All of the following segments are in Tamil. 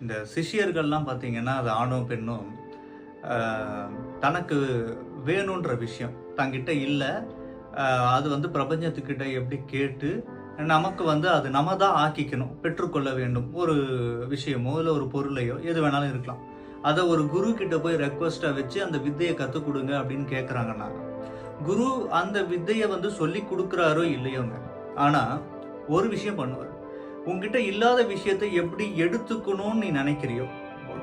இந்த சிஷ்யர்கள்லாம் பார்த்தீங்கன்னா, அது ஆணோ, பெண்ணோ அ தனக்கு வேணுன்ற விஷயம் தங்கிட்ட இல்ல. அ அது பிரபஞ்சத்துக்கிட்ட எப்படி கேட்டு, நமக்கு அது நம்ம தான் ஆக்கிக்கணும். பெற்றுக்கொள்ள வேண்டும். ஒரு விஷயமோ, இல்ல ஒரு பொருளையோ எது வேணாலும் இருக்கலாம். அத ஒரு குரு கிட்ட போய் ரெக்வெஸ்ட்டா வச்சு, அந்த வித்தைய கத்துக் குடுங்க அப்படின்னு கேட்கறாங்கன்னா, குரு அந்த வித்தைய சொல்லிக் குடுக்குறாரோ இல்லையோங்க. ஆனா, ஒரு விஷயம் பண்ணுவாரு. உன்கிட்ட இல்லாத விஷயத்த எப்படி எடுத்துக்கணும்னு நீ நினைக்கிறியோ,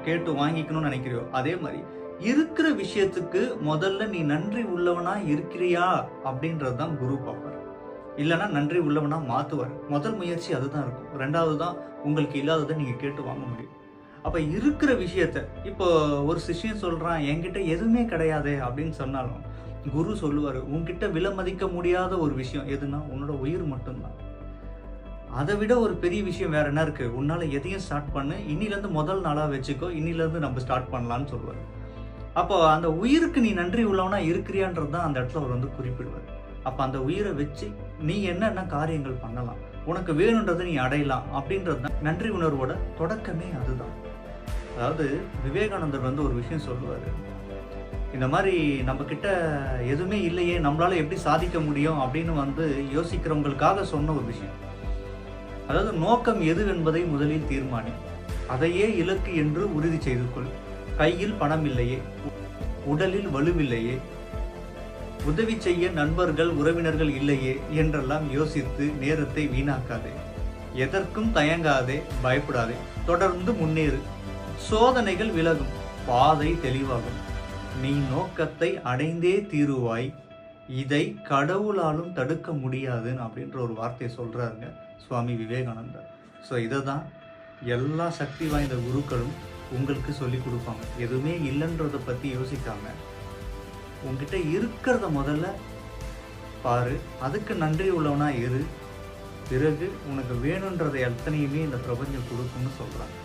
கேட்டு வாங்கிக்கணும்னு நினைக்கிறியோ, அதே மாரி இருக்கிற விஷயத்துக்கு முதல்ல நீ நன்றி உள்ளவனா இருக்கிறியா அப்படின்றது தான் குரு பார்ப்பாரு. இல்லன்னா நன்றி உள்ளவனா மாத்துவாரு. முதல் முயற்சி அதுதான் இருக்கும். 2வது தான் உங்களுக்கு இல்லாதத நீங்க கேட்டு வாங்க முடியும். அப்ப இருக்கிற விஷயத்த இப்போ ஒரு சிஷ்யன் சொல்றான், "என்கிட்ட எதுவுமே கிடையாதே" அப்படின்னு சொன்னாலும், குரு சொல்லுவாரு, "உன்கிட்ட விலைமதிக்க முடியாத ஒரு விஷயம் எதுன்னா, உன்னோட உயிர் மட்டும் தான். அத விட ஒரு பெரிய விஷயம் வேற என்ன இருக்கு? உன்னால எதையும் ஸ்டார்ட் பண்ணு. இன்னிலருந்து முதல் நாளா வச்சுக்கோ. இன்னிலருந்து நம்ம ஸ்டார்ட் பண்ணலாம்ன்னு" சொல்லுவாரு. அப்போ அந்த உயிருக்கு நீ நன்றி உள்ளவனா இருக்கிறியான்றது தான் அந்த இடத்துல அவர் குறிப்பிடுவார். அப்ப அந்த உயிரை வச்சு நீ என்னென்ன காரியங்கள் பண்ணலாம்? உனக்கு வேணுன்றத நீ அடையலாம் அப்படின்றது தான் நன்றி உணர்வோட தொடக்கமே அதுதான். அதாவது விவேகானந்தர் ஒரு விஷயம் சொல்லுவாரு. இந்த மாரி நம்ம கிட்ட எதுவுமே இல்லையே, நம்மளால எப்படி சாதிக்க முடியும் அப்படின்னு யோசிக்கிறவங்களுக்காக சொன்ன ஒரு விஷயம். அதாவது நோக்கம் எது என்பதை முதலில் தீர்மானி. அதையே இலக்கு என்று உறுதி செய்து கொள். கையில் பணம் இல்லையே, உடலில் வலுவில்லையே, உதவி செய்ய நண்பர்கள், உறவினர்கள் இல்லையே என்றெல்லாம் யோசித்து நேரத்தை வீணாக்காதே. எதற்கும் தயங்காதே, பயப்படாதே. தொடர்ந்து முன்னேறு. சோதனைகள் விலகும், பாதை தெளிவாகும். நீ நோக்கத்தை அடைந்தே தீருவாய். இதை கடவுளாலும் தடுக்க முடியாதுன்னு அப்படின்ற ஒரு வார்த்தையை சொல்றாருங்க சுவாமி விவேகானந்தர். ஸோ இதை தான் எல்லா சக்தி வாய்ந்த குருக்களும் உங்களுக்கு சொல்லிக் கொடுப்பாங்க. எதுவுமே இல்லைன்றதை பற்றி யோசிக்காம உங்ககிட்ட இருக்கிறத முதல்ல பாரு, அதுக்கு நன்றி உள்ளவனா இரு. பிறகு உனக்கு வேணுன்றதை அத்தனையுமே இந்த பிரபஞ்சம் கொடுக்கும்னு சொல்றாங்க.